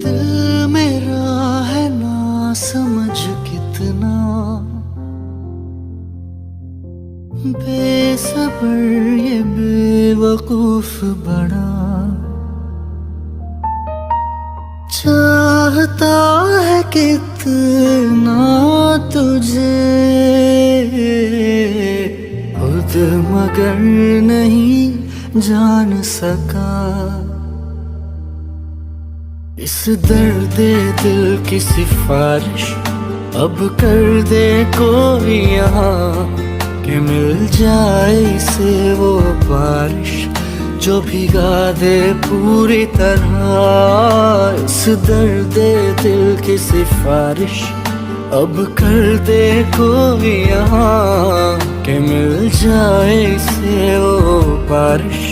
दिल मेरा है ना समझ कितना बेसब्र ये बेवकूफ बड़ा चाहता है कितना तुझे खुद मगर नहीं जान सका इस दर्द दिल की सिफारिश अब कर दे कोई यहाँ कि मिल जाए इसे वो बारिश जो भिगा दे पूरी तरह इस दर्द दिल की सिफारिश अब कर दे कोई यहाँ कि मिल जाए इसे वो बारिश